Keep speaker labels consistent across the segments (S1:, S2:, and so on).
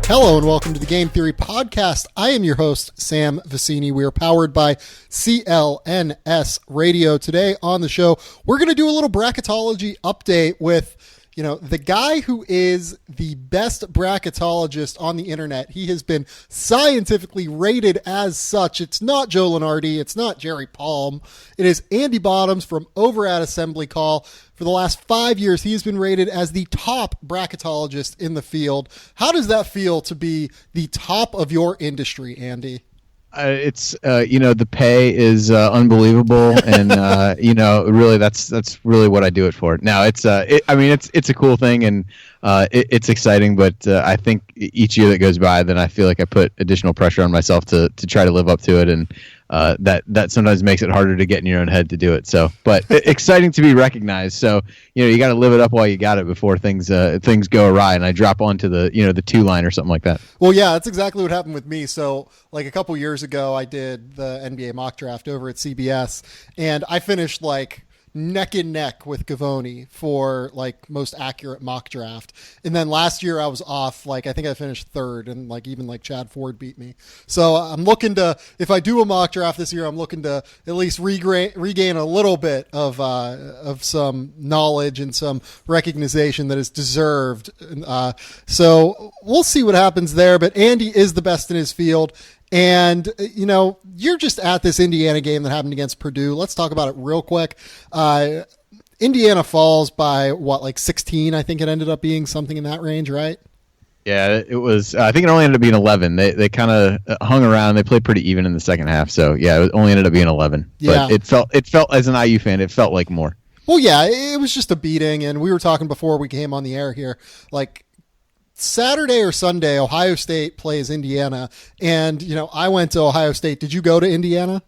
S1: Hello and welcome to the Game Theory Podcast. I am your host, Sam Vicini. We are powered by CLNS Radio. Today on the show, we're going to do a little bracketology update with, the guy who is the best bracketologist on the internet. He has been scientifically rated as such. It's not Joe Lunardi. It's not Jerry Palm. It is Andy Bottoms from over at Assembly Call. For the last 5 years, he has been rated as the top bracketologist in the field. How does that feel to be the top of your industry, Andy?
S2: It's the pay is unbelievable, and really that's really what I do it for. Now it's a cool thing, and it's exciting, but I think each year that goes by, then I feel like I put additional pressure on myself to try to live up to it, and that sometimes makes it harder to get in your own head to do it. So, but exciting to be recognized. So, you got to live it up while you got it before things go awry, and I drop onto the the 2-line or something like that.
S1: Well, yeah, that's exactly what happened with me. So, like a couple years ago, I did the NBA mock draft over at CBS, and I finished neck and neck with Gavoni for most accurate mock draft. And then last year I was off, I think I finished third, and even Chad Ford beat me. So I'm looking to, if I do a mock draft this year, I'm looking to at least regain a little bit of some knowledge and some recognition that is deserved. So we'll see what happens there, but Andy is the best in his field. And, you're just at this Indiana game that happened against Purdue. Let's talk about it real quick. Indiana falls by 16? I think it ended up being something in that range, right?
S2: Yeah, it was. I think it only ended up being 11. They kind of hung around. They played pretty even in the second half. So yeah, it only ended up being 11.
S1: Yeah.
S2: But it felt as an IU fan, it felt like more.
S1: Well, yeah, it was just a beating. And we were talking before we came on the air here, Saturday or Sunday, Ohio State plays Indiana, and I went to Ohio State. Did you go to Indiana?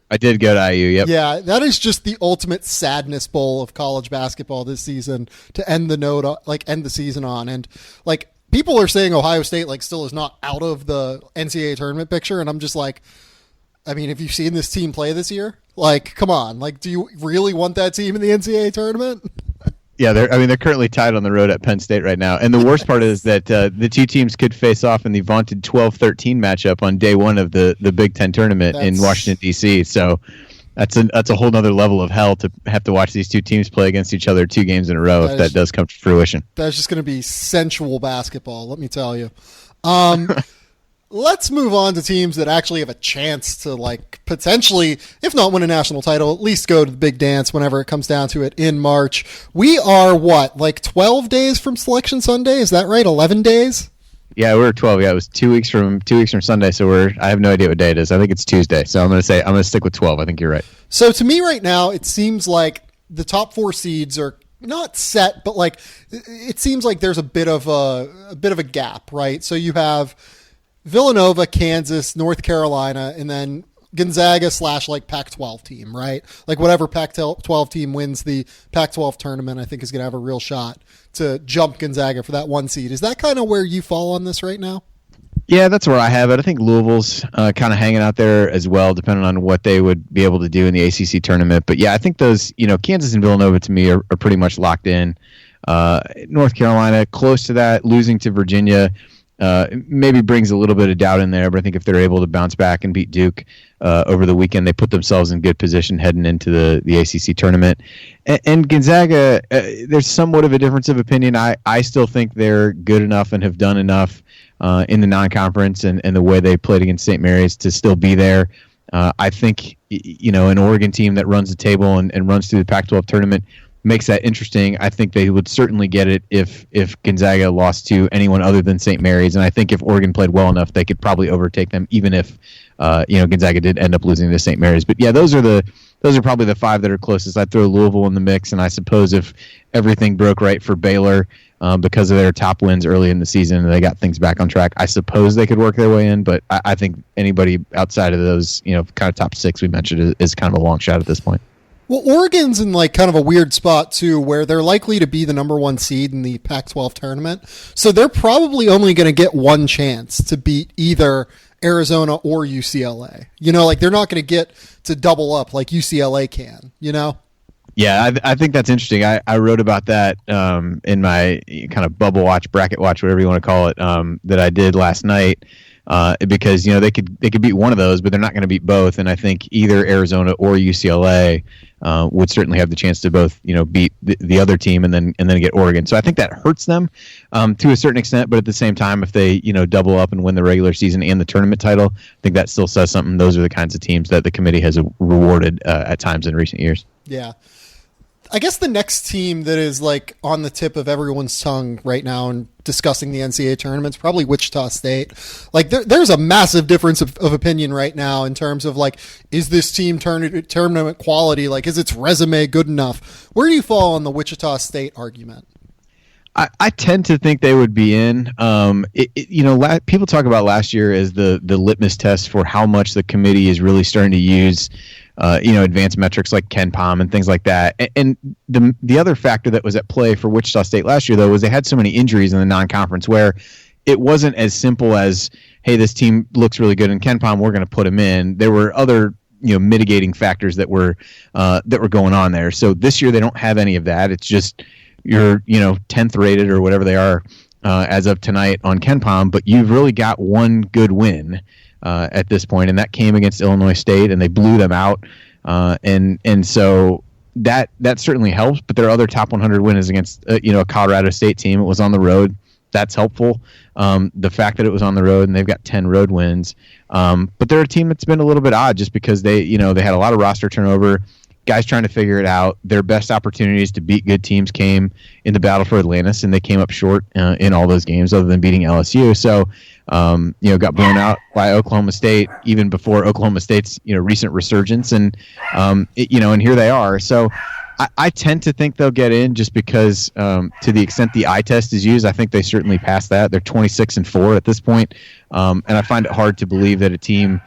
S2: I did go to IU. Yep.
S1: Yeah, that is just the ultimate sadness bowl of college basketball this season to end the season on, and people are saying Ohio State still is not out of the NCAA tournament picture, and I'm just have you seen this team play this year? Come on, do you really want that team in the NCAA tournament?
S2: Yeah, they're currently tied on the road at Penn State right now. And the worst part is that the two teams could face off in the vaunted 12-13 matchup on day one of the Big Ten tournament in Washington, D.C. So that's a whole other level of hell to have to watch these two teams play against each other 2 games in a row if that does come to fruition.
S1: That's just going to be sensual basketball, let me tell you. Let's move on to teams that actually have a chance to potentially, if not win a national title, at least go to the big dance whenever it comes down to it in March. We are 12 days from Selection Sunday? Is that right? 11 days?
S2: Yeah, we're 12. Yeah, it was 2 weeks from Sunday. So I have no idea what day it is. I think it's Tuesday. So I'm going to stick with 12. I think you're right.
S1: So to me right now, it seems like the top 4 seeds are not set, but it seems like there's a bit of a gap, right? So you have Villanova, Kansas, North Carolina, and then Gonzaga / Pac-12 team, right? Whatever Pac-12 team wins the Pac-12 tournament, I think is going to have a real shot to jump Gonzaga for that 1 seed. Is that kind of where you fall on this right now?
S2: Yeah, that's where I have it. I think Louisville's kind of hanging out there as well, depending on what they would be able to do in the ACC tournament. But yeah, I think those, Kansas and Villanova to me are pretty much locked in. North Carolina, close to that, losing to Virginia. Maybe brings a little bit of doubt in there, but I think if they're able to bounce back and beat Duke over the weekend, they put themselves in good position heading into the ACC tournament. And Gonzaga, there's somewhat of a difference of opinion. I still think they're good enough and have done enough in the non-conference and the way they played against St. Mary's to still be there. I think an Oregon team that runs the table and runs through the Pac-12 tournament makes that interesting. I think they would certainly get it if Gonzaga lost to anyone other than St. Mary's, and I think if Oregon played well enough, they could probably overtake them, even if Gonzaga did end up losing to St. Mary's. But yeah, those are probably the 5 that are closest. I'd throw Louisville in the mix, and I suppose if everything broke right for Baylor because of their top wins early in the season and they got things back on track, I suppose they could work their way in. But I think anybody outside of those kind of top 6 we mentioned is kind of a long shot at this point.
S1: Well, Oregon's in kind of a weird spot too, where they're likely to be the number 1 seed in the Pac-12 tournament. So they're probably only going to get one chance to beat either Arizona or UCLA. They're not going to get to double up like UCLA can,
S2: Yeah, I think that's interesting. I wrote about that in my kind of bubble watch, bracket watch, whatever you want to call it, that I did last night. Because they could beat one of those, but they're not going to beat both. And I think either Arizona or UCLA would certainly have the chance to both beat the other team and then get Oregon. So I think that hurts them to a certain extent. But at the same time, if they double up and win the regular season and the tournament title, I think that still says something. Those are the kinds of teams that the committee has rewarded at times in recent years.
S1: Yeah. I guess the next team that is like on the tip of everyone's tongue right now and discussing the NCAA tournament is probably Wichita State. Like there's a massive difference of opinion right now in terms of like, is this team tournament quality? Like, is its resume good enough? Where do you fall on the Wichita State argument?
S2: I tend to think they would be in. People talk about last year as the litmus test for how much the committee is really starting to use advanced metrics like KenPom and things like that. And the other factor that was at play for Wichita State last year, though, was they had so many injuries in the non-conference where it wasn't as simple as, hey, this team looks really good in KenPom, we're going to put them in. There were other mitigating factors that were going on there. So this year they don't have any of that. It's just you're 10th rated or whatever they are as of tonight on KenPom, but you've really got one good win at this point, and that came against Illinois State, and they blew them out. And so that certainly helps. But their other top 100 win is against a Colorado State team. It was on the road. That's helpful. The fact that it was on the road and they've got 10 road wins. But they're a team that's been a little bit odd just because they had a lot of roster turnover. Guys trying to figure it out. Their best opportunities to beat good teams came in the battle for Atlantis, and they came up short in all those games other than beating LSU. So, got blown out by Oklahoma State even before Oklahoma State's, recent resurgence. And, and here they are. So I tend to think they'll get in just because to the extent the eye test is used, I think they certainly passed that. They're 26-4 at this point. And I find it hard to believe that a team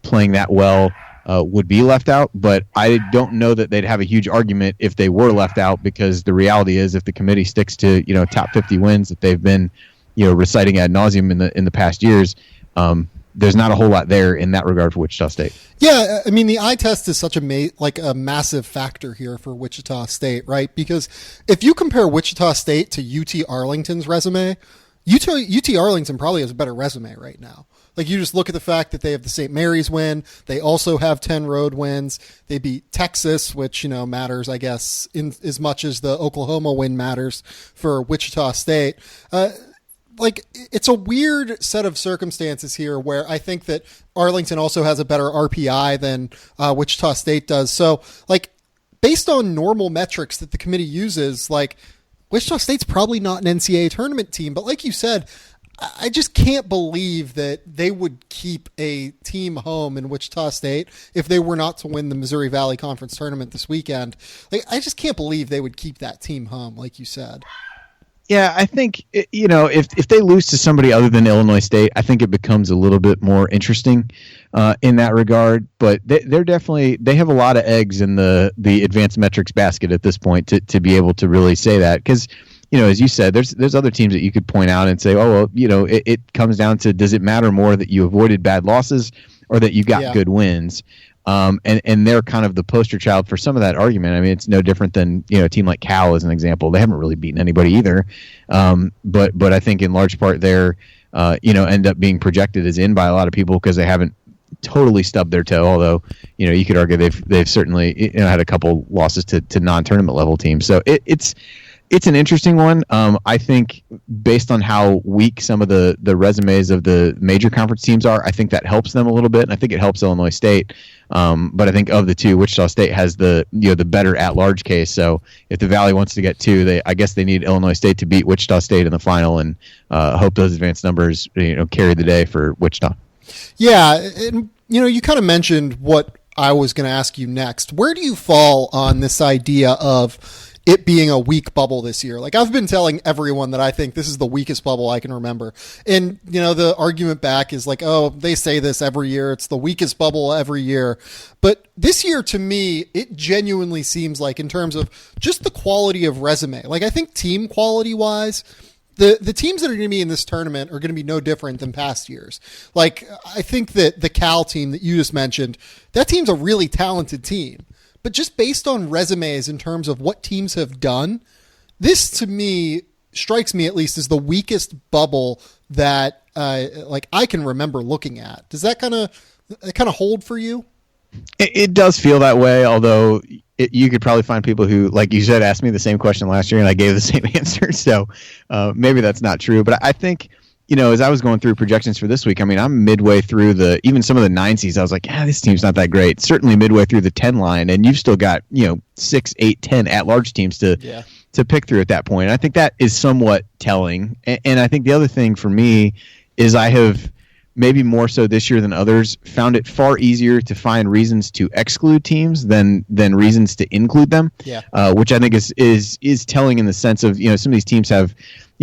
S2: playing that well would be left out, but I don't know that they'd have a huge argument if they were left out, because the reality is if the committee sticks to top 50 wins that they've been reciting ad nauseum in the past years, there's not a whole lot there in that regard for Wichita State.
S1: Yeah, I mean the eye test is such a massive factor here for Wichita State, right? Because if you compare Wichita State to UT Arlington's resume, UT Arlington probably has a better resume right now. Like, you just look at the fact that they have the St. Mary's win. They also have 10 road wins. They beat Texas, which, matters, I guess, in as much as the Oklahoma win matters for Wichita State. It's a weird set of circumstances here where I think that Arlington also has a better RPI than Wichita State does. So, based on normal metrics that the committee uses, Wichita State's probably not an NCAA tournament team. But like you said, I just can't believe that they would keep a team home in Wichita State if they were not to win the Missouri Valley Conference tournament this weekend. I just can't believe they would keep that team home, like you said.
S2: Yeah, I think, if they lose to somebody other than Illinois State, I think it becomes a little bit more interesting in that regard. But they're definitely, they have a lot of eggs in the advanced metrics basket at this point to be able to really say that. Because, as you said, there's other teams that you could point out and say, oh, well, it comes down to, does it matter more that you avoided bad losses or that you got good wins? And they're kind of the poster child for some of that argument. I mean, it's no different than, a team like Cal as an example. They haven't really beaten anybody either. But I think in large part they're, end up being projected as in by a lot of people because they haven't totally stubbed their toe. Although, you could argue they've certainly had a couple losses to non-tournament level teams. So it's an interesting one. I think based on how weak some of the resumes of the major conference teams are, I think that helps them a little bit, and I think it helps Illinois State. But I think of the two, Wichita State has the better at-large case. So if the Valley wants to get two, I guess they need Illinois State to beat Wichita State in the final, and hope those advanced numbers carry the day for Wichita. Yeah,
S1: and you kind of mentioned what I was going to ask you next. Where do you fall on this idea of it being a weak bubble this year? I've been telling everyone that I think this is the weakest bubble I can remember. And, the argument back is oh, they say this every year. It's the weakest bubble every year. But this year, to me, it genuinely seems like, in terms of just the quality of resume, I think team quality wise, the teams that are going to be in this tournament are going to be no different than past years. I think that the Cal team that you just mentioned, that team's a really talented team. but just based on resumes in terms of what teams have done, this to me strikes me at least as the weakest bubble that like I can remember looking at. Does that kind of hold for you?
S2: It does feel that way, although you could probably find people who, like you said, asked me the same question last year and I gave the same answer. So maybe that's not true. But I think, as I was going through projections for this week, I mean, I'm midway through even some of the 9 seeds. I was like, this team's not that great. Certainly midway through the 10 line. And you've still got, 6, 8, 10 at-large teams to pick through at that point. And I think that is somewhat telling. And I think the other thing for me is I have, maybe more so this year than others, found it far easier to find reasons to exclude teams than reasons to include them. Which I think is telling in the sense of, some of these teams have,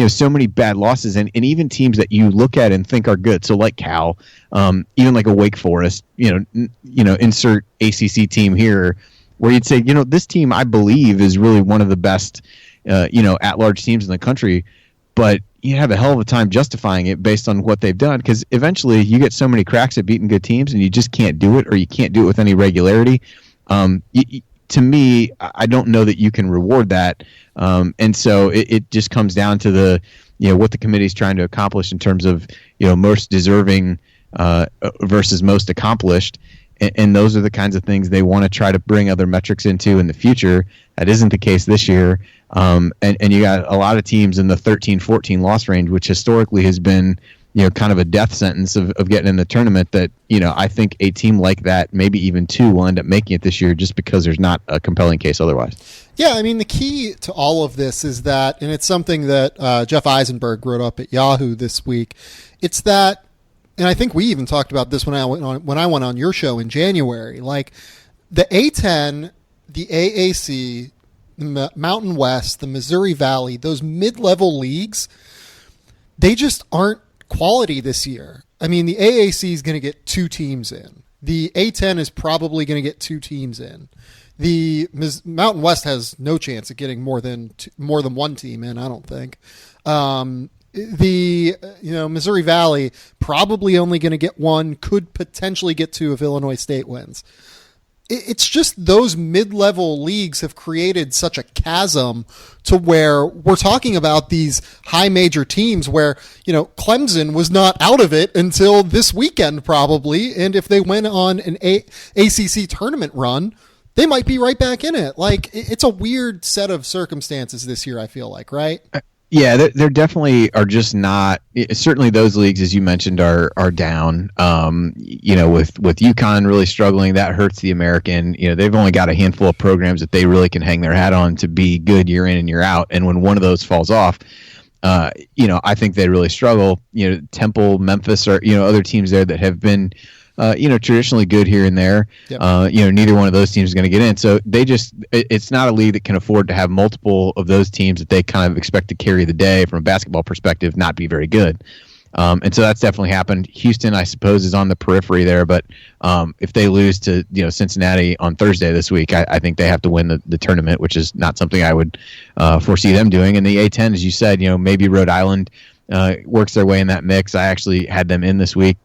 S2: so many bad losses, and even teams that you look at and think are good. So like Cal, even like a Wake Forest, insert ACC team here, where you'd say, this team I believe is really one of the best, at-large teams in the country, but you have a hell of a time justifying it based on what they've done, because eventually you get so many cracks at beating good teams and you just can't do it, or you can't do it with any regularity. To me, I don't know that you can reward that. And so it just comes down to the, what the committee is trying to accomplish in terms of, most deserving versus most accomplished. And those are the kinds of things they want to try to bring other metrics into in the future. That isn't the case this year. And you got a lot of teams in the 13-14 loss range, which historically has been, kind of a death sentence of getting in the tournament that, I think a team like that, maybe even 2, will end up making it this year just because there's not a compelling case otherwise.
S1: Yeah, I mean, the key to all of this is that, and it's something that Jeff Eisenberg wrote up at Yahoo this week, it's that, and I think we even talked about this when I went on your show in January, like the A10, the AAC, the Mountain West, the Missouri Valley, those mid-level leagues, they just aren't quality this year. I mean, the AAC is going to get 2 teams in. The A10 is probably going to get 2 teams in. The Mountain West has no chance of getting more than 1 team in, I don't think. The Missouri Valley probably only going to get 1, could potentially get 2 if Illinois State wins. It's just those mid-level leagues have created such a chasm to where we're talking about these high major teams where, Clemson was not out of it until this weekend probably. And if they went on an ACC tournament run, they might be right back in it. Like, it's a weird set of circumstances this year, I feel like, right?
S2: Yeah, there definitely are just not. Certainly, those leagues, as you mentioned, are down. With UConn really struggling, that hurts the American. They've only got a handful of programs that they really can hang their hat on to be good year in and year out. And when one of those falls off, I think they really struggle. Temple, Memphis, or other teams there that have been. Traditionally good here and there. Yep. Neither one of those teams is going to get in. So it's not a league that can afford to have multiple of those teams that they kind of expect to carry the day from a basketball perspective, not be very good. And so that's definitely happened. Houston, I suppose, is on the periphery there, but if they lose to Cincinnati on Thursday this week, I think they have to win the tournament, which is not something I would foresee them doing. And the A10, as you said, maybe Rhode Island works their way in that mix. I actually had them in this week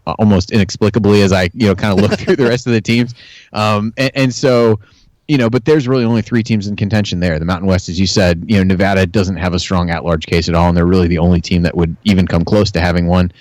S2: almost inexplicably as I kind of looked through the rest of the teams. And so, but there's really only 3 teams in contention there. The Mountain West, as you said, Nevada doesn't have a strong at-large case at all, and they're really the only team that would even come close to having one.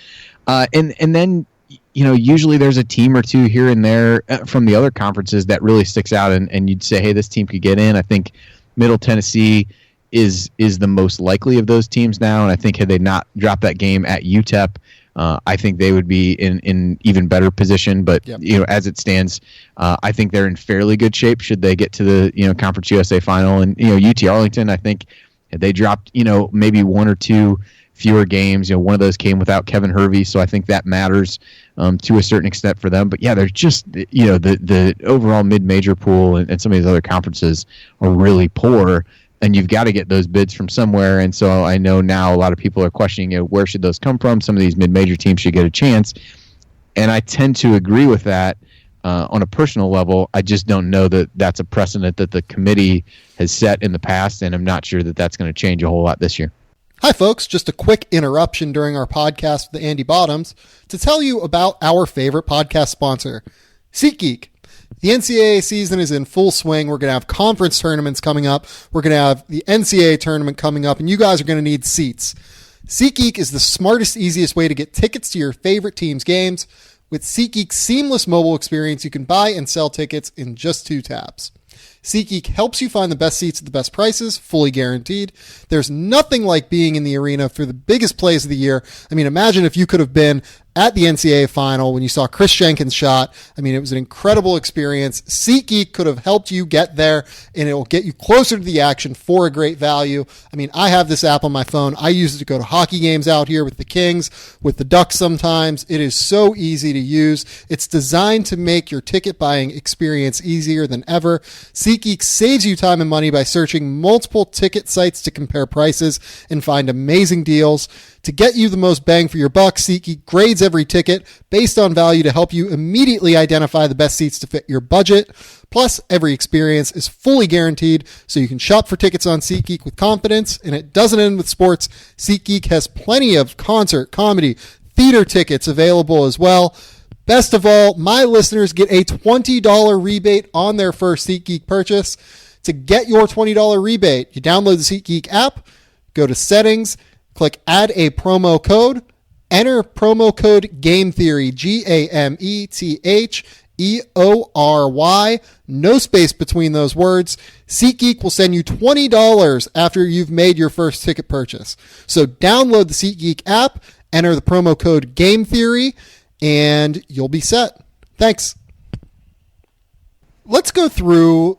S2: And then, usually there's a team or 2 here and there from the other conferences that really sticks out, and you'd say, hey, this team could get in. I think Middle Tennessee is the most likely of those teams now, and I think had they not dropped that game at UTEP, I think they would be in even better position. But yep. As it stands, I think they're in fairly good shape should they get to the Conference USA final. And UT Arlington, I think had they dropped maybe 1 or 2 fewer games, one of those came without Kevin Hervey, so I think that matters to a certain extent for them. But yeah, they're just the overall mid-major pool and some of these other conferences are really poor. And you've got to get those bids from somewhere. And so I know now a lot of people are questioning, where should those come from? Some of these mid-major teams should get a chance. And I tend to agree with that on a personal level. I just don't know that that's a precedent that the committee has set in the past, and I'm not sure that that's going to change a whole lot this year.
S1: Hi, folks. Just a quick interruption during our podcast with Andy Bottoms to tell you about our favorite podcast sponsor, SeatGeek. The NCAA season is in full swing. We're going to have conference tournaments coming up. We're going to have the NCAA tournament coming up, and you guys are going to need seats. SeatGeek is the smartest, easiest way to get tickets to your favorite team's games. With SeatGeek's seamless mobile experience, you can buy and sell tickets in just 2 taps. SeatGeek helps you find the best seats at the best prices, fully guaranteed. There's nothing like being in the arena for the biggest plays of the year. I mean, imagine if you could have been at the NCAA final when you saw Chris Jenkins' shot. I mean, it was an incredible experience. SeatGeek could have helped you get there, and it will get you closer to the action for a great value. I mean, I have this app on my phone. I use it to go to hockey games out here with the Kings, with the Ducks sometimes. It is so easy to use. It's designed to make your ticket buying experience easier than ever. SeatGeek saves you time and money by searching multiple ticket sites to compare prices and find amazing deals. To get you the most bang for your buck, SeatGeek grades every ticket based on value to help you immediately identify the best seats to fit your budget. Plus, every experience is fully guaranteed, so you can shop for tickets on SeatGeek with confidence. And it doesn't end with sports. SeatGeek has plenty of concert, comedy, theater tickets available as well. Best of all, my listeners get a $20 rebate on their first SeatGeek purchase. To get your $20 rebate, you download the SeatGeek app, go to settings, click add a promo code, enter promo code Game Theory, GAMETHEORY, no space between those words. SeatGeek will send you $20 after you've made your first ticket purchase. So download the SeatGeek app, enter the promo code Game Theory, and you'll be set. Thanks. Let's go through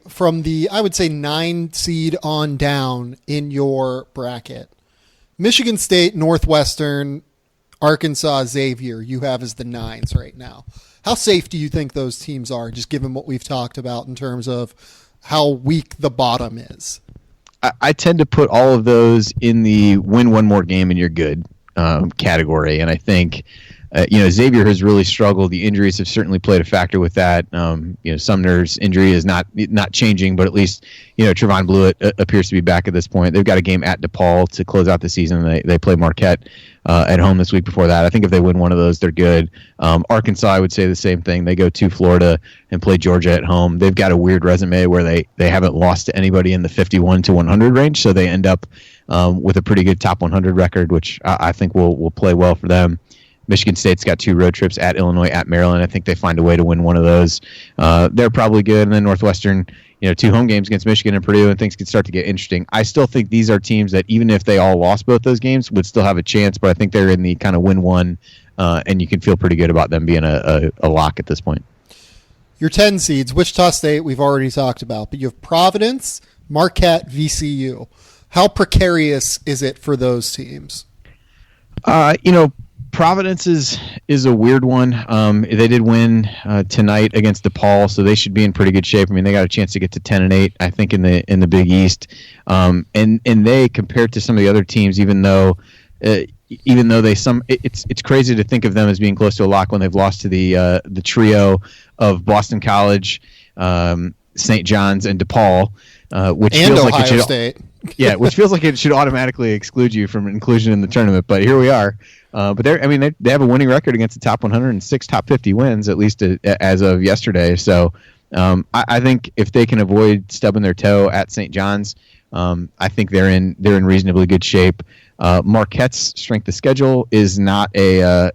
S1: from the, I would say, 9 seed on down in your bracket. Michigan State, Northwestern, Arkansas, Xavier, you have as the 9s right now. How safe do you think those teams are, just given what we've talked about in terms of how weak the bottom is?
S2: I tend to put all of those in the win one more game and you're good category. And I think, Xavier has really struggled. The injuries have certainly played a factor with that. Sumner's injury is not changing, but at least, Trevon Blewett appears to be back at this point. They've got a game at DePaul to close out the season. They play Marquette at home this week before that. I think if they win one of those, they're good. Arkansas, I would say the same thing. They go to Florida and play Georgia at home. They've got a weird resume where they haven't lost to anybody in the 51 to 100 range, so they end up with a pretty good top 100 record, which I think will play well for them. Michigan State's got 2 road trips at Illinois, at Maryland. I think they find a way to win one of those. They're probably good. And then Northwestern, 2 home games against Michigan and Purdue, and things could start to get interesting. I still think these are teams that even if they all lost both those games, would still have a chance. But I think they're in the kind of win one, and you can feel pretty good about them being a lock at this point.
S1: Your 10 seeds, Wichita State, we've already talked about. But you have Providence, Marquette, VCU. How precarious is it for those teams?
S2: Providence is a weird one. They did win tonight against DePaul, so they should be in pretty good shape. I mean, they got a chance to get to 10-8, I think, in the Big East. And they, compared to some of the other teams, even though it's crazy to think of them as being close to a lock when they've lost to the trio of Boston College, St. John's, and DePaul, which
S1: and
S2: feels
S1: Ohio
S2: like it should,
S1: State.
S2: Yeah, which feels like it should automatically exclude you from inclusion in the tournament. But here we are. But they have a winning record against the top 106, top 50 wins, at least as of yesterday. So I think if they can avoid stubbing their toe at St. John's, I think they're in reasonably good shape. Marquette's strength of schedule is not a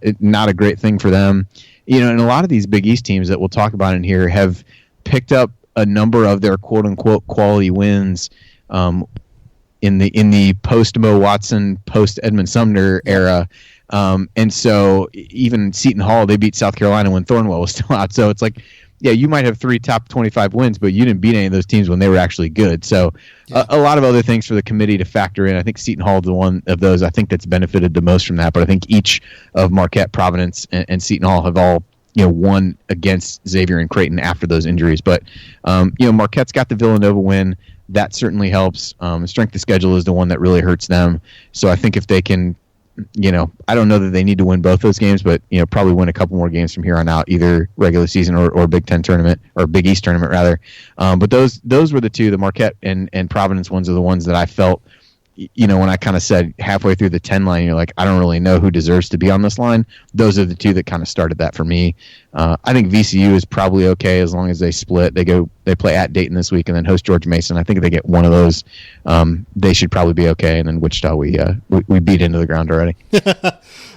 S2: great thing for them. And a lot of these Big East teams that we'll talk about in here have picked up a number of their quote unquote quality wins in the post Mo Watson, post Edmund Sumner era. And so even Seton Hall, they beat South Carolina when Thornwell was still out. So it's like, yeah, you might have 3 top 25 wins, but you didn't beat any of those teams when they were actually good. So a lot of other things for the committee to factor in. I think Seton Hall is the one of those I think that's benefited the most from that. But I think each of Marquette, Providence, and Seton Hall have all won against Xavier and Creighton after those injuries. But Marquette's got the Villanova win. That certainly helps. Strength of schedule is the one that really hurts them. So I think if they can, I don't know that they need to win both those games, but probably win a couple more games from here on out, either regular season or Big Ten tournament or Big East tournament rather. But those were the 2, the Marquette and Providence ones are the ones that I felt when I kind of said halfway through the 10 line, you're like, I don't really know who deserves to be on this line. Those are the two that kind of started that for me. I think VCU is probably okay as long as they split. They play at Dayton this week and then host George Mason. I think if they get one of those, they should probably be okay. And then Wichita, we beat into the ground already.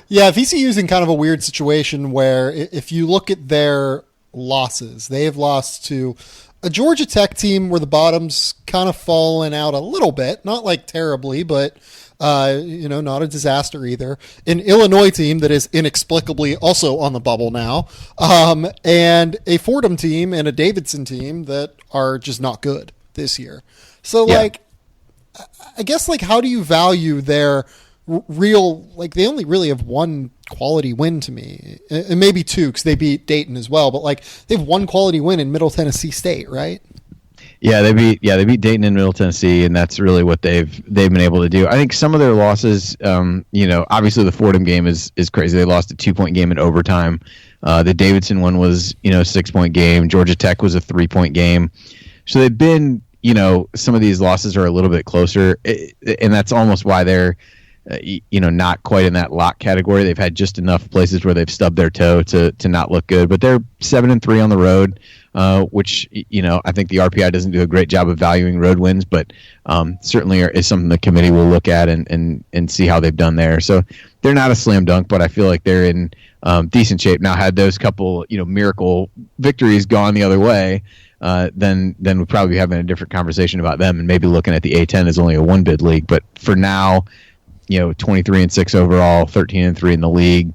S1: Yeah, VCU's in kind of a weird situation where if you look at their losses, they have lost to a Georgia Tech team where the bottom's kind of fallen out a little bit, not like terribly, but not a disaster either. An Illinois team that is inexplicably also on the bubble now, and a Fordham team and a Davidson team that are just not good this year. So, I guess, how do you value their real, they only really have one quality win to me, and maybe two because they beat Dayton as well, but they have one quality win in Middle Tennessee State, right?
S2: Yeah, they beat Dayton in Middle Tennessee, and that's really what they've been able to do. I think some of their losses, obviously the Fordham game is crazy. They lost a 2-point game in overtime. The Davidson one was a 6-point game. Georgia Tech was a 3-point game. So they've been, some of these losses are a little bit closer, and that's almost why they're not quite in that lock category. They've had just enough places where they've stubbed their toe to not look good, but they're 7-3 on the road, which, I think the RPI doesn't do a great job of valuing road wins, but certainly is something the committee will look at and see how they've done there. So they're not a slam dunk, but I feel like they're in decent shape. Now, had those couple, miracle victories gone the other way, then we'd probably be having a different conversation about them and maybe looking at the A10 as only a one-bid league. But for now, 23-6 overall, 13-3 in the league.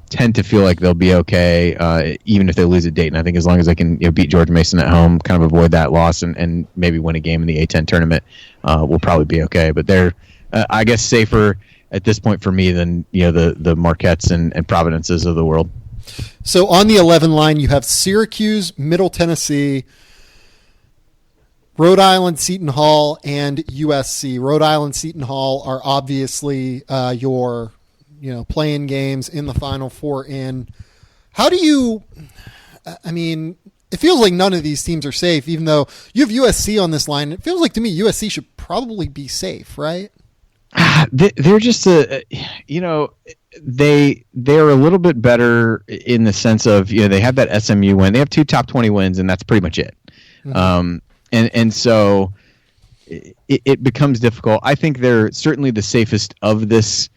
S2: Tend to feel like they'll be okay, even if they lose at Dayton. I think as long as they can beat George Mason at home, kind of avoid that loss, and maybe win a game in the A10 tournament, we'll probably be okay. But they're, I guess, safer at this point for me than the Marquettes and Providences of the world.
S1: So on the 11 line, you have Syracuse, Middle Tennessee, Rhode Island, Seton Hall, and USC. Rhode Island, Seton Hall are obviously your, playing games in the Final Four in. How do you, it feels like none of these teams are safe, even though you have USC on this line. It feels like to me USC should probably be safe, right?
S2: They're just they're a little bit better in the sense of, they have that SMU win. They have 2 top 20 wins, and that's pretty much it. Mm-hmm. And so it becomes difficult. I think they're certainly the safest of this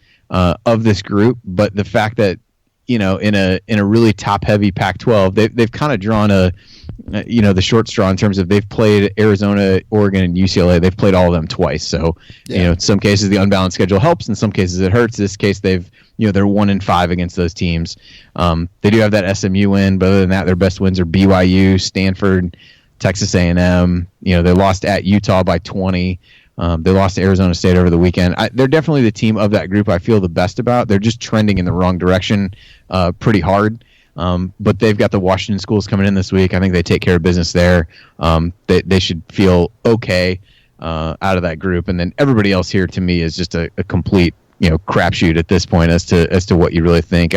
S2: group, but the fact that in a really top heavy Pac-12, they've kind of drawn the short straw in terms of they've played Arizona, Oregon, and UCLA. They've played all of them twice. So in some cases the unbalanced schedule helps, in some cases it hurts. In this case they're 1-5 against those teams. They do have that SMU win, but other than that, their best wins are BYU, Stanford, Texas A&M. They lost at Utah by 20. They lost to Arizona State over the weekend. They're definitely the team of that group I feel the best about. They're just trending in the wrong direction pretty hard. But they've got the Washington schools coming in this week. I think they take care of business there. They should feel okay out of that group. And then everybody else here to me is just a complete crapshoot at this point as to what you really think.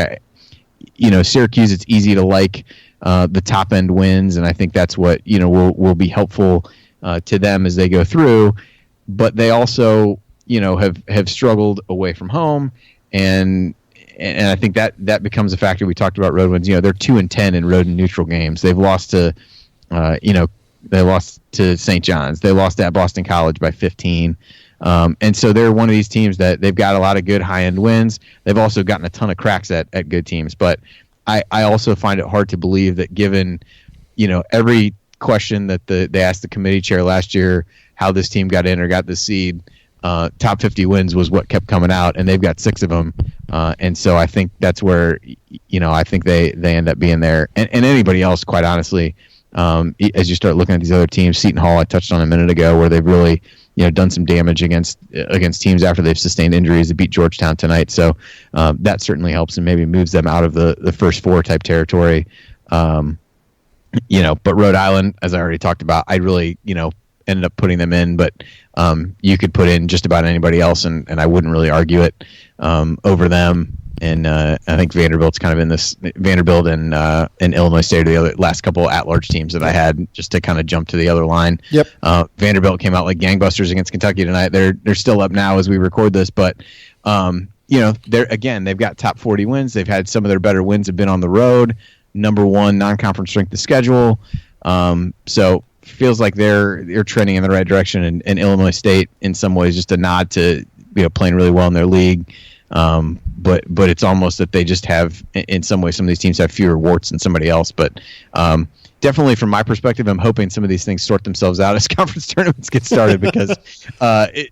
S2: Syracuse, it's easy to like the top end wins, and I think that's what will be helpful to them as they go through. But they also have struggled away from home, and I think that becomes a factor. We talked about road wins. They're 2-10 in road and neutral games. They've lost to they lost to St. John's. They lost at Boston College by 15. And so they're one of these teams that they've got a lot of good high-end wins. They've also gotten a ton of cracks at good teams. But I also find it hard to believe that given, every question that they asked the committee chair last year, how this team got in or got the seed, top 50 wins was what kept coming out, and they've got 6 of them. And so I think that's where, I think they end up being there. And anybody else, quite honestly, as you start looking at these other teams, Seton Hall I touched on a minute ago, where they've really done some damage against teams after they've sustained injuries. They beat Georgetown tonight, so that certainly helps and maybe moves them out of the first 4 type territory. But Rhode Island, as I already talked about, I really ended up putting them in, but you could put in just about anybody else, and I wouldn't really argue it over them. and I think Vanderbilt's kind of in this. Vanderbilt and Illinois State are the other last couple at-large teams that I had just to kind of jump to the other line.
S1: Yep.
S2: Vanderbilt came out like gangbusters against Kentucky tonight. They're still up now as we record this, but they've got top 40 wins. They've had some of their better wins have been on the road. Number 1 non-conference strength of schedule. So feels like they're trending in the right direction. And Illinois State, in some ways, just a nod to playing really well in their league. But it's almost that they just have, in some ways, some of these teams have fewer warts than somebody else. But definitely, from my perspective, I'm hoping some of these things sort themselves out as conference tournaments get started, because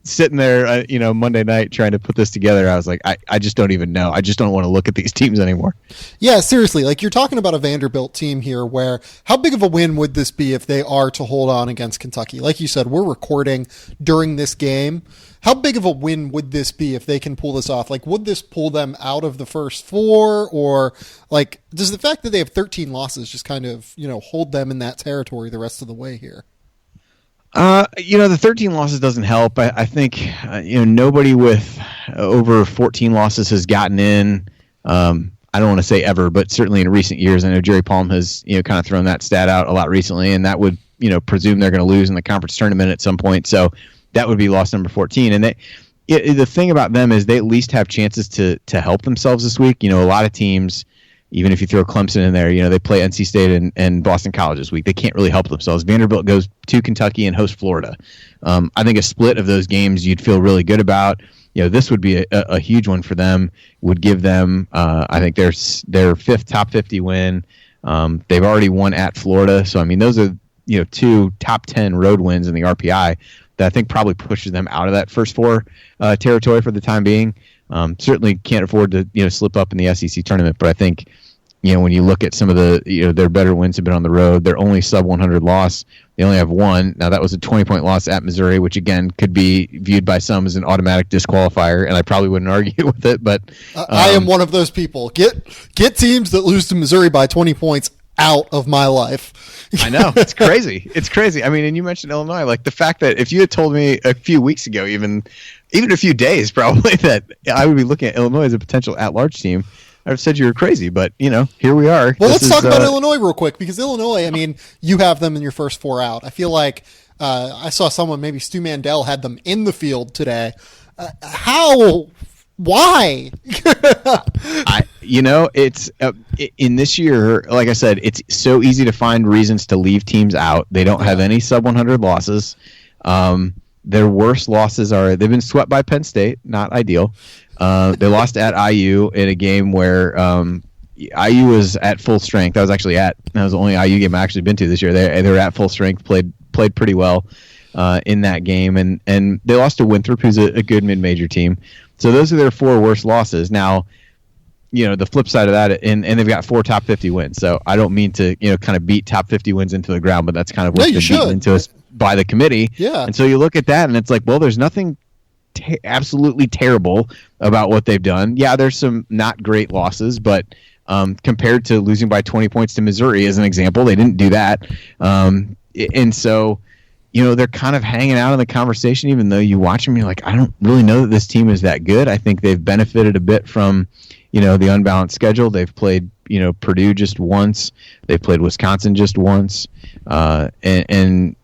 S2: sitting there, Monday night trying to put this together, I was like, I just don't even know. I just don't want to look at these teams anymore.
S1: Yeah, seriously. Like, you're talking about a Vanderbilt team here where how big of a win would this be if they are to hold on against Kentucky? Like you said, we're recording during this game. How big of a win would this be if they can pull this off? Like, would this pull them out of the first 4, or like, does the fact that they have 13 losses just kind of, hold them in that territory the rest of the way here?
S2: The 13 losses doesn't help. I think, nobody with over 14 losses has gotten in. I don't want to say ever, but certainly in recent years. I know Jerry Palm has, kind of thrown that stat out a lot recently, and that would, presume they're going to lose in the conference tournament at some point. So that would be loss number 14. And the thing about them is they at least have chances to help themselves this week. A lot of teams, even if you throw Clemson in there, they play NC State and Boston College this week. They can't really help themselves. Vanderbilt goes to Kentucky and hosts Florida. I think a split of those games you'd feel really good about. This would be a huge one for them. Would give them, I think, their 5th top 50 win. They've already won at Florida. So, those are, 2 top 10 road wins in the RPI that I think probably pushes them out of that first 4 territory for the time being. Certainly can't afford to slip up in the SEC tournament, but I think when you look at some of the their better wins have been on the road. Their only sub 100 loss, they only have 1. Now that was a 20-point loss at Missouri, which again could be viewed by some as an automatic disqualifier, and I probably wouldn't argue with it. But
S1: I am one of those people. Get teams that lose to Missouri by 20 points out of my life.
S2: I know. It's crazy. It's crazy. And you mentioned Illinois. Like, the fact that if you had told me a few weeks ago, even a few days probably, that I would be looking at Illinois as a potential at-large team, I would have said you were crazy. But, here we are.
S1: Well, let's talk about Illinois real quick, because Illinois, you have them in your first 4 out. I feel like I saw someone, maybe Stu Mandel, had them in the field today. How? Why?
S2: It's in this year, like I said, it's so easy to find reasons to leave teams out. They don't have any sub 100 losses. Their worst losses they've been swept by Penn State, not ideal. They lost at IU in a game where IU was at full strength. That was the only IU game I've actually been to this year. They were at full strength, played pretty well in that game, and they lost to Winthrop, who's a good mid-major team. So those are their 4 worst losses. Now, the flip side of that, and they've got 4 top 50 wins. So I don't mean to, kind of beat top 50 wins into the ground, but that's kind of what's been beaten into us by the committee.
S1: Yeah.
S2: And so you look at that, and it's like, well, there's nothing absolutely terrible about what they've done. Yeah, there's some not great losses, but compared to losing by 20 points to Missouri, as an example, they didn't do that. And so, they're kind of hanging out in the conversation, even though you watch them, you're like, I don't really know that this team is that good. I think they've benefited a bit from, the unbalanced schedule. They've played, Purdue just once. They've played Wisconsin just once. And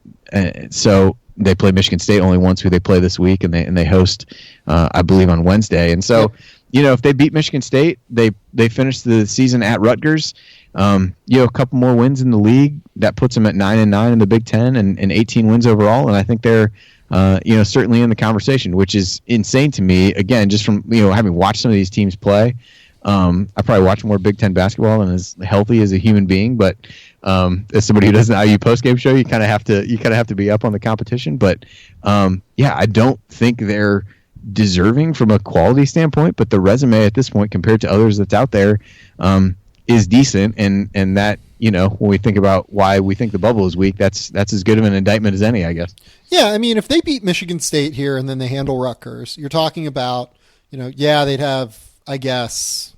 S2: so they played Michigan State only once, who they play this week, and they host, I believe, on Wednesday. And so, if they beat Michigan State, they finish the season at Rutgers. A couple more wins in the league, that puts them at 9-9 in the Big Ten and 18 wins overall. And I think they're, certainly in the conversation, which is insane to me. Again, just from, having watched some of these teams play, I probably watch more Big Ten basketball and as healthy as a human being. But as somebody who does an IU postgame show, you kind of have to be up on the competition. But I don't think they're deserving from a quality standpoint, but the resume at this point compared to others that's out there is decent, and that, when we think about why we think the bubble is weak, that's as good of an indictment as any, I guess.
S1: Yeah, if they beat Michigan State here and then they handle Rutgers, you're talking about, they'd have, I guess,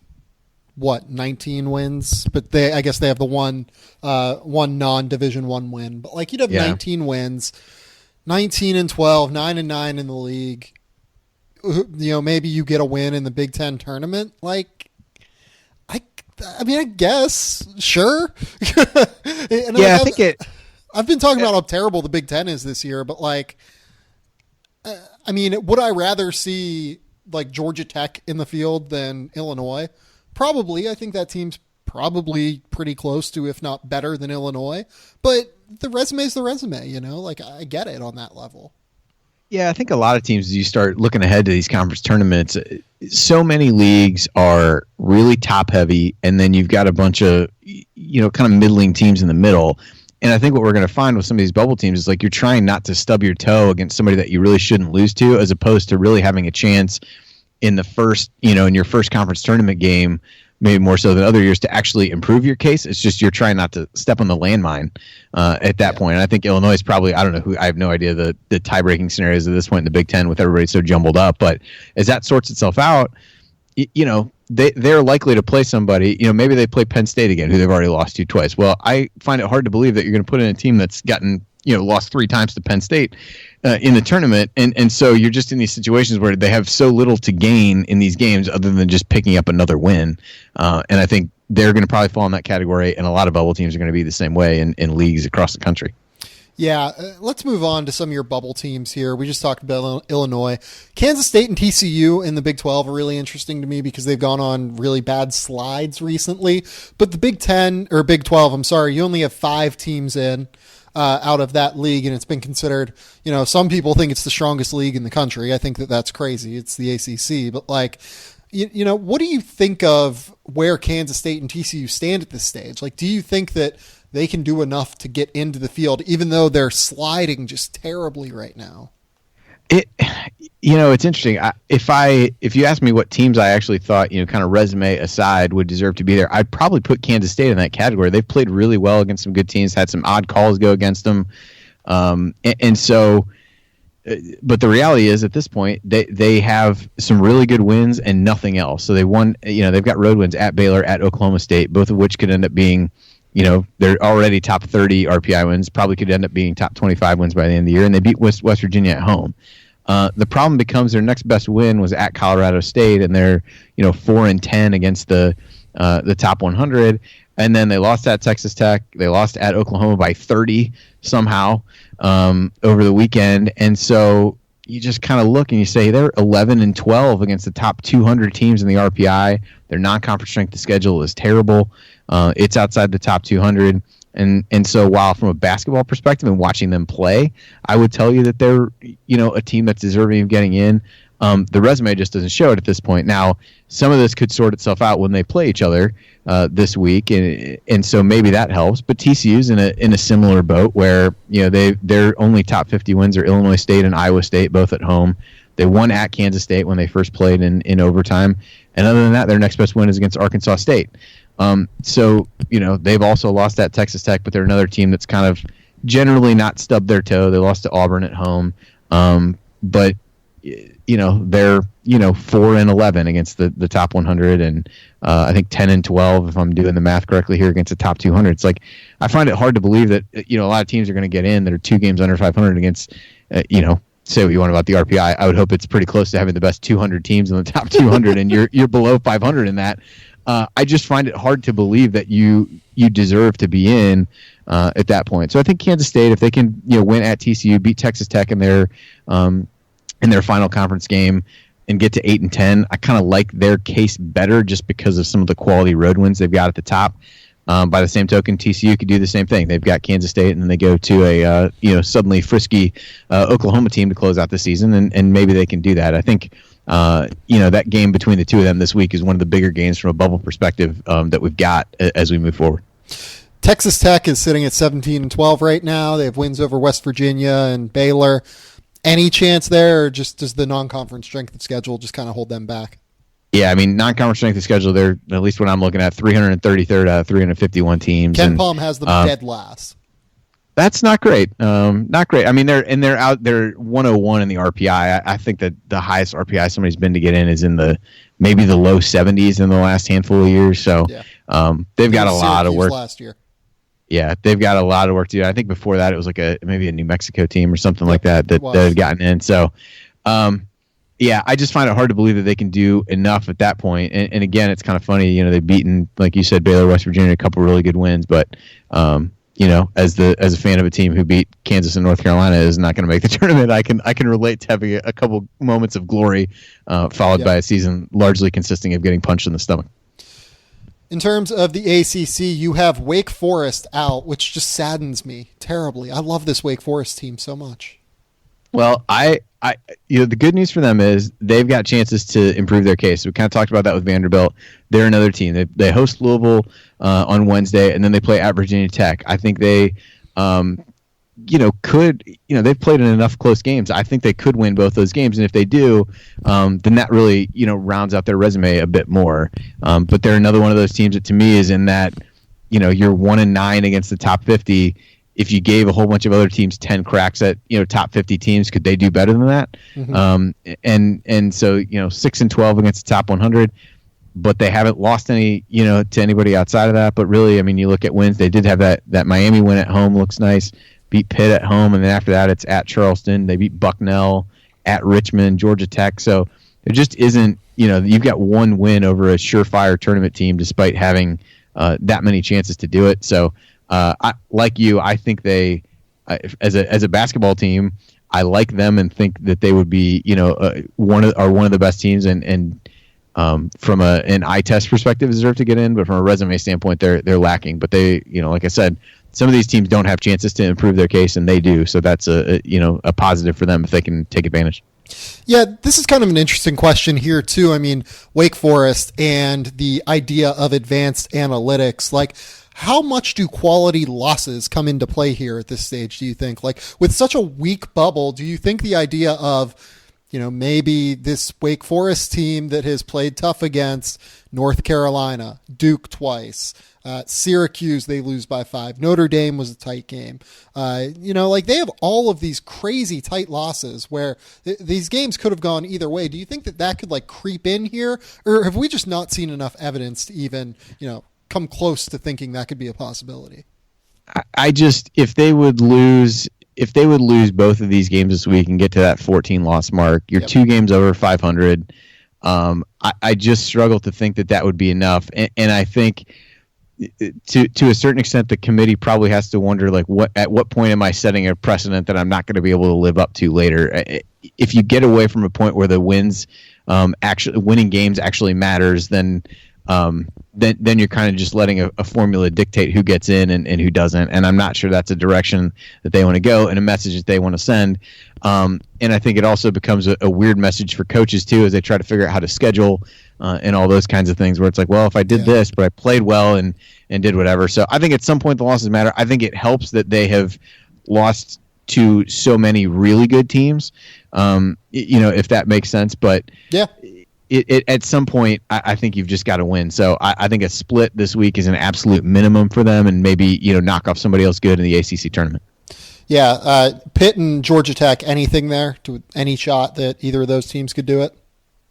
S1: 19 wins, but I guess they have the one non-Division I win, but you'd have 19 wins, 19-12, 9-9 in the league. Maybe you get a win in the Big Ten tournament. I mean, I guess, sure. And
S2: Yeah, I think
S1: I've been talking about how terrible the Big Ten is this year, but like, I mean, would I rather see like Georgia Tech in the field than Illinois? Probably. I think that team's probably pretty close to, if not better than Illinois. But the resume is the resume, you know? Like, I get it on that level.
S2: Yeah, I think a lot of teams, as you start looking ahead to these conference tournaments, so many leagues are really top heavy, and then you've got a bunch of, kind of middling teams in the middle. And I think what we're going to find with some of these bubble teams is like you're trying not to stub your toe against somebody that you really shouldn't lose to, as opposed to really having a chance in the first, in your first conference tournament game, maybe more so than other years, to actually improve your case. It's just you're trying not to step on the landmine at that point. And I think Illinois is probably, I don't know I have no idea the tie-breaking scenarios at this point in the Big Ten with everybody so jumbled up. But as that sorts itself out, they're likely to play somebody. Maybe they play Penn State again, who they've already lost to twice. Well, I find it hard to believe that you're going to put in a team that's gotten lost 3 times to Penn State in the tournament, and so you're just in these situations where they have so little to gain in these games other than just picking up another win. And I think they're going to probably fall in that category, and a lot of bubble teams are going to be the same way in leagues across the country.
S1: Yeah, let's move on to some of your bubble teams here. We just talked about Illinois. Kansas State and TCU in the Big 12 are really interesting to me because they've gone on really bad slides recently. But the Big 10, or Big 12, I'm sorry, you only have 5 teams in out of that league, and it's been considered, some people think it's the strongest league in the country. I think that's crazy. It's the ACC. But, like, what do you think of where Kansas State and TCU stand at this stage? Like, do you think that they can do enough to get into the field, even though they're sliding just terribly right now?
S2: It's interesting. If you ask me what teams I actually thought, kind of resume aside, would deserve to be there, I'd probably put Kansas State in that category. They've played really well against some good teams, had some odd calls go against them. And so, but the reality is at this point, they have some really good wins and nothing else. So they won, they've got road wins at Baylor, at Oklahoma State, both of which could end up being, they're already top 30 RPI wins, probably could end up being top 25 wins by the end of the year, and they beat West Virginia at home. The problem becomes their next best win was at Colorado State, and they're 4-10 against the top 100, and then they lost at Texas Tech. They lost at Oklahoma by 30 somehow over the weekend, and so you just kind of look and you say they're 11-12 against the top 200 teams in the RPI. Their non-conference strength of schedule is terrible. It's outside the top 200. And so while from a basketball perspective and watching them play, I would tell you that they're, a team that's deserving of getting in. The resume just doesn't show it at this point. Now, some of this could sort itself out when they play each other this week, and so maybe that helps. But TCU's in a similar boat where their only top 50 wins are Illinois State and Iowa State, both at home. They won at Kansas State when they first played in overtime, and other than that, their next best win is against Arkansas State. So they've also lost at Texas Tech, but they're another team that's kind of generally not stubbed their toe. They lost to Auburn at home, but they're 4-11 against the top 100, and I think 10-12 if I'm doing the math correctly here against the top 200. It's like I find it hard to believe that a lot of teams are going to get in that are 2 games under 500 against say what you want about the RPI. I would hope it's pretty close to having the best 200 teams in the top 200, and you're below 500 in that. I just find it hard to believe that you deserve to be in at that point. So I think Kansas State, if they can win at TCU, beat Texas Tech in their final conference game, and get to 8-10, I kind of like their case better just because of some of the quality road wins they've got at the top. By the same token, TCU could do the same thing. They've got Kansas State, and then they go to a suddenly frisky Oklahoma team to close out the season, and maybe they can do that. I think that game between the two of them this week is one of the bigger games from a bubble perspective that we've got as we move forward.
S1: Texas Tech is sitting at 17-12 right now. They have wins over West Virginia and Baylor. Any chance there, or just does the non-conference strength of schedule just kind of hold them back?
S2: Yeah, I mean, non-conference strength of schedule, they're, at least what I'm looking at, 333rd out of 351 teams.
S1: Ken Palm has them dead last.
S2: That's not great. Not great. I mean, they're 101 in the RPI. I think that the highest RPI somebody's been to get in is in maybe the low 70s in the last handful of years. So they've got a lot of work
S1: last year.
S2: Yeah, they've got a lot of work to do. I think before that it was like maybe a New Mexico team or something like that had gotten in. So, yeah, I just find it hard to believe that they can do enough at that point. And again, it's kind of funny, they've beaten, like you said, Baylor, West Virginia, a couple really good wins, but as a fan of a team who beat Kansas and North Carolina is not going to make the tournament, I can relate to having a couple moments of glory followed by a season largely consisting of getting punched in the stomach.
S1: In terms of the ACC, you have Wake Forest out, which just saddens me terribly. I love this Wake Forest team so much.
S2: Well, the good news for them is they've got chances to improve their case. We kind of talked about that with Vanderbilt. They're another team. They host Louisville on Wednesday, and then they play at Virginia Tech. I think they, they've played in enough close games. I think they could win both those games, and if they do, then that really, rounds out their resume a bit more. But they're another one of those teams that, to me, is in that, you're 1-9 against the top 50. If you gave a whole bunch of other teams 10 cracks at top 50 teams, could they do better than that? Mm-hmm. And so 6-12 against the top 100, but they haven't lost any to anybody outside of that. But really, I mean, you look at wins. They did have that Miami win at home, looks nice. Beat Pitt at home, and then after that, it's at Charleston. They beat Bucknell, at Richmond, Georgia Tech. So there just isn't you've got one win over a surefire tournament team, despite having that many chances to do it. So. I think they, as a basketball team, I like them and think that they would be, one of the best teams, and from an eye test perspective, deserve to get in. But from a resume standpoint, they're lacking. But they, like I said, some of these teams don't have chances to improve their case, and they do. So that's a positive for them if they can take advantage.
S1: Yeah, this is kind of an interesting question here too. I mean, Wake Forest and the idea of advanced analytics, like. How much do quality losses come into play here at this stage, do you think? Like, with such a weak bubble, do you think the idea of, maybe this Wake Forest team that has played tough against North Carolina, Duke twice, Syracuse, they lose by 5, Notre Dame was a tight game. They have all of these crazy tight losses where these games could have gone either way. Do you think that could, creep in here? Or have we just not seen enough evidence to even, come close to thinking that could be a possibility?
S2: If they would lose both of these games this week and get to that 14 loss mark, you're 2 games over 500. I just struggle to think that would be enough, and I think to a certain extent the committee probably has to wonder at what point am I setting a precedent that I'm not going to be able to live up to later. If you get away from a point where the wins actually winning games actually matters, then you're kind of just letting a formula dictate who gets in and who doesn't. And I'm not sure that's a direction that they want to go and a message that they want to send. And I think it also becomes a weird message for coaches too, as they try to figure out how to schedule and all those kinds of things where it's like, well, if I did this, but I played well and did whatever. So I think at some point the losses matter. I think it helps that they have lost to so many really good teams, if that makes sense. But yeah. At some point, I think you've just got to win. So I think a split this week is an absolute minimum for them, and maybe knock off somebody else good in the ACC tournament.
S1: Yeah, Pitt and Georgia Tech. Anything there? Any shot that either of those teams could do it?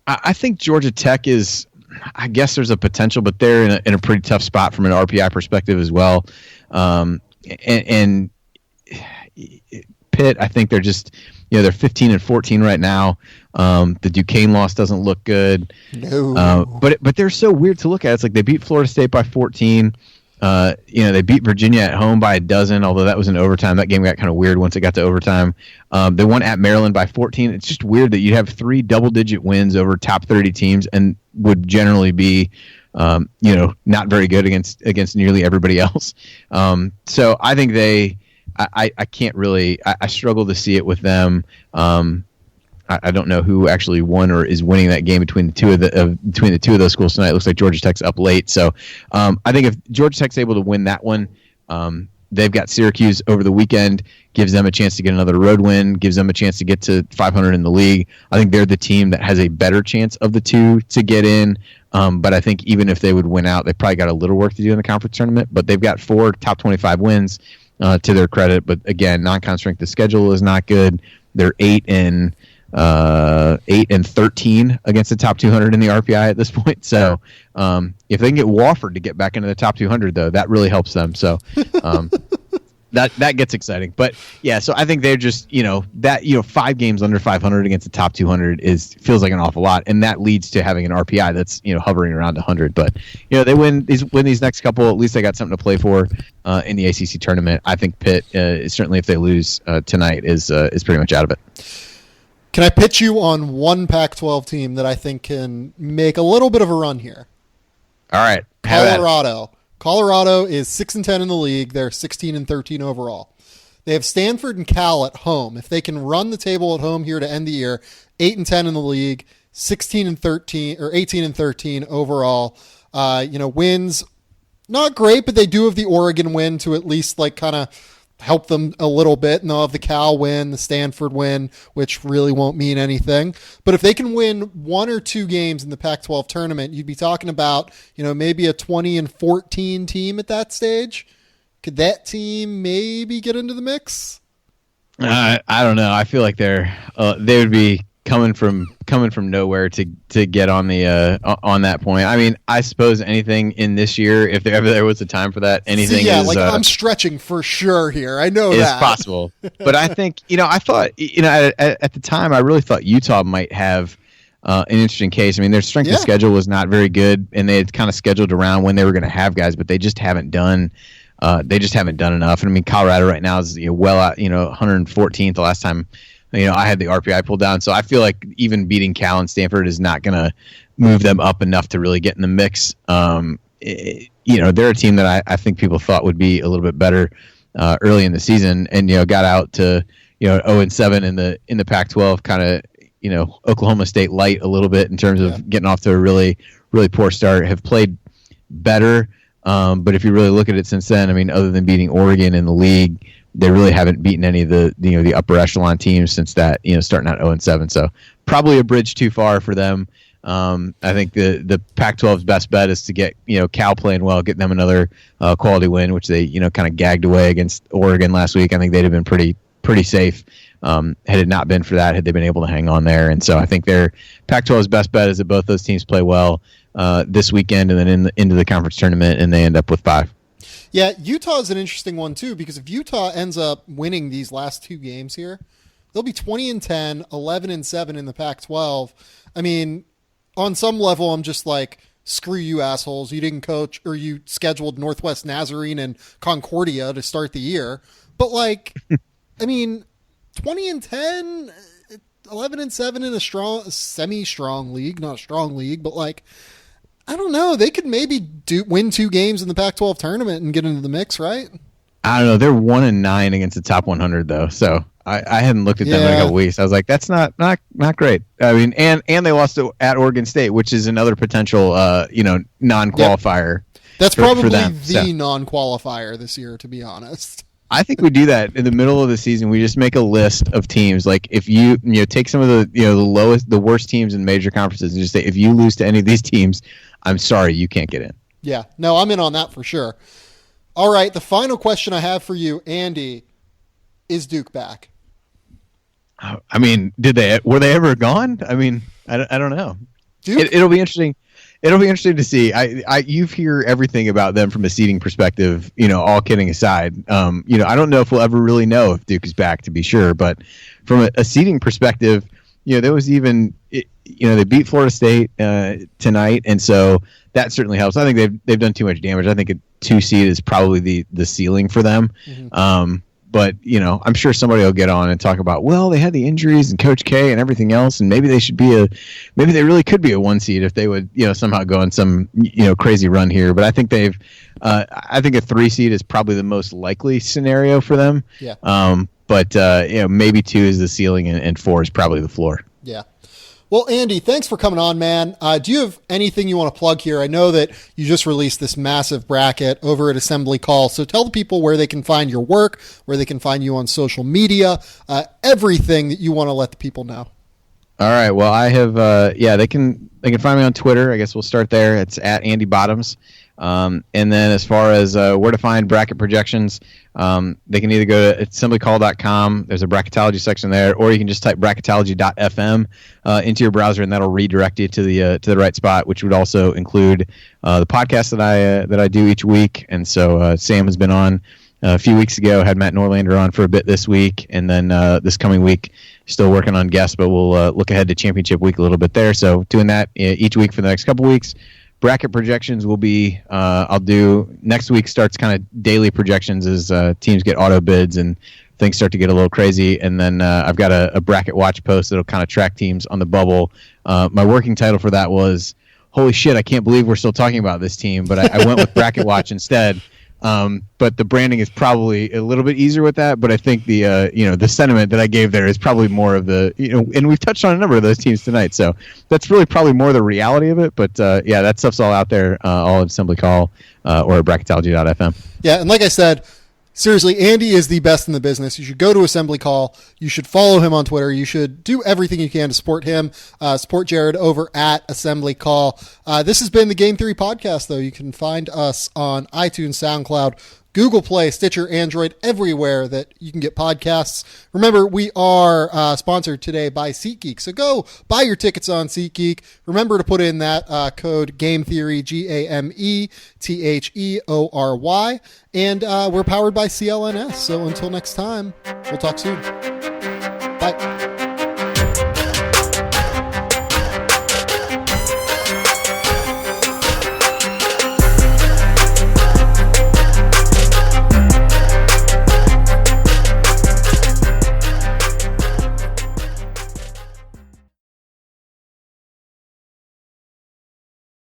S2: I think Georgia Tech is. I guess there's a potential, but they're in a pretty tough spot from an RPI perspective as well. And Pitt, I think they're just. They're 15-14 right now. The Duquesne loss doesn't look good.
S1: No.
S2: But they're so weird to look at. It's like they beat Florida State by 14. They beat Virginia at home by 12, although that was in overtime. That game got kind of weird once it got to overtime. They won at Maryland by 14. It's just weird that you have 3 double-digit wins over top 30 teams and would generally be, not very good against nearly everybody else. So I think I can't really. I struggle to see it with them. I don't know who actually won or is winning that game between the two of those schools tonight. It looks like Georgia Tech's up late. So I think if Georgia Tech's able to win that one, they've got Syracuse over the weekend. Gives them a chance to get another road win. Gives them a chance to get to 500 in the league. I think they're the team that has a better chance of the two to get in. But I think even if they would win out, they probably got a little work to do in the conference tournament. But they've got 4 top 25 wins. To their credit, but again, non-con strength. The schedule is not good. They're 8-13 against the top 200 in the RPI at this point. So if they can get Wofford to get back into the top 200, though, that really helps them. So that gets exciting. But yeah, so I think they're just 5 games under 500 against the top 200 feels like an awful lot, and that leads to having an RPI that's hovering around 100. But they win these next couple, at least they got something to play for in the ACC tournament. I think Pitt certainly, if they lose tonight, is pretty much out of it.
S1: Can I pitch you on one Pac-12 team that I think can make a little bit of a run here?
S2: All right,
S1: Colorado. Colorado is 6-10 in the league. They're 16-13 overall. They have Stanford and Cal at home. If they can run the table at home here to end the year, 8-10 in the league, 16-13 or 18-13 overall. Wins not great, but they do have the Oregon win to at least kind of help them a little bit. And they'll have the Cal win, the Stanford win, which really won't mean anything. But if they can win 1 or 2 games in the Pac-12 tournament, you'd be talking about, maybe a 20-14 team at that stage. Could that team maybe get into the mix?
S2: I don't know. I feel like they would be coming from nowhere to get on the on that point. I mean, I suppose anything in this year, if there was a time for that, anything is.
S1: I'm stretching for sure here. I know
S2: that
S1: is
S2: possible, but I think I thought at the time I really thought Utah might have an interesting case. I mean, their strength of schedule was not very good, and they had kind of scheduled around when they were going to have guys, but they just haven't done. They just haven't done enough. And I mean, Colorado right now is well out 114th the last time. I had the RPI pulled down, so I feel like even beating Cal and Stanford is not going to move them up enough to really get in the mix. They're a team that I think people thought would be a little bit better early in the season, and got out to 0-7 in the Pac-12, kind of Oklahoma State light a little bit in terms of getting off to a really really poor start. Have played better, but if you really look at it since then, I mean, other than beating Oregon in the league, they really haven't beaten any of the upper echelon teams since that, starting out 0-7. So probably a bridge too far for them. I think the Pac-12's best bet is to get, Cal playing well, get them another quality win, which they, kind of gagged away against Oregon last week. I think they'd have been pretty safe had it not been for that, had they been able to hang on there. And so I think their Pac-12's best bet is that both those teams play well this weekend and then into the conference tournament, and they end up with 5.
S1: Yeah, Utah is an interesting one, too, because if Utah ends up winning these last 2 games here, they'll be 20-10, 11-7 in the Pac-12. I mean, on some level, I'm just like, screw you assholes. You didn't coach, or you scheduled Northwest Nazarene and Concordia to start the year. But, I mean, 20-10, 11-7 in a semi-strong league, not a strong league, but I don't know. They could maybe win 2 games in the Pac-12 tournament and get into the mix, right? I
S2: don't know. They're 1-9 against the top 100 though, so I hadn't looked at them in a couple weeks. I was like, that's not great. I mean, and they lost at Oregon State, which is another potential non-qualifier.
S1: Yep. That's probably the non-qualifier this year, to be honest.
S2: I think we do that in the middle of the season. We just make a list of teams. Like if you take some of the worst teams in major conferences and just say, if you lose to any of these teams, I'm sorry, you can't get in.
S1: Yeah, no, I'm in on that for sure. All right, the final question I have for you, Andy, is Duke back?
S2: I mean, were they ever gone? I mean, I don't know.
S1: Duke?
S2: It'll be interesting. It'll be interesting to see. You hear everything about them from a seeding perspective, all kidding aside. I don't know if we'll ever really know if Duke is back, to be sure, but from a seeding perspective, there was even, they beat Florida State tonight, and so that certainly helps. I think they've done too much damage. I think a 2 seed is probably the ceiling for them. Mm-hmm. But I'm sure somebody will get on and talk about, well, they had the injuries and Coach K and everything else, and maybe they should be maybe they really could be a 1 seed if they would somehow go on some crazy run here. But I think I think a 3 seed is probably the most likely scenario for them.
S1: Yeah.
S2: But maybe 2 is the ceiling and 4 is probably the floor.
S1: Yeah. Well, Andy, thanks for coming on, man. Do you have anything you want to plug here? I know that you just released this massive bracket over at Assembly Call, so tell the people where they can find your work, where they can find you on social media, everything that you want to let the people know.
S2: All right. Well, I have, they can find me on Twitter. I guess we'll start there. It's at Andy Bottoms. And then as far as where to find bracket projections, they can either go to assemblycall.com. There's a bracketology section there, or you can just type bracketology.fm into your browser, and that'll redirect you to the right spot, which would also include the podcast that I do each week. And so Sam has been on a few weeks ago. Had Matt Norlander on for a bit this week, and then this coming week, still working on guests, but we'll look ahead to championship week a little bit there. So doing that each week for the next couple weeks. Bracket projections will be, I'll do, next week starts kind of daily projections as teams get auto bids and things start to get a little crazy. And then I've got a bracket watch post that'll kind of track teams on the bubble. My working title for that was, holy shit, I can't believe we're still talking about this team, but I went with bracket watch instead. But the branding is probably a little bit easier with that. But I think the sentiment that I gave there is probably more of the, and we've touched on a number of those teams tonight. So that's really probably more the reality of it. But yeah, that stuff's all out there, all at Assembly Call or at bracketology.fm.
S1: Yeah, and like I said, seriously, Andy is the best in the business. You should go to Assembly Call. You should follow him on Twitter. You should do everything you can to support him. Support Jared over at Assembly Call. This has been the Game Theory Podcast, though. You can find us on iTunes, SoundCloud, Google Play, Stitcher, Android, everywhere that you can get podcasts. Remember, we are sponsored today by SeatGeek, so go buy your tickets on SeatGeek. Remember to put in that code Game Theory, GAMETHEORY, and we're powered by CLNS. So until next time, we'll talk soon. Bye.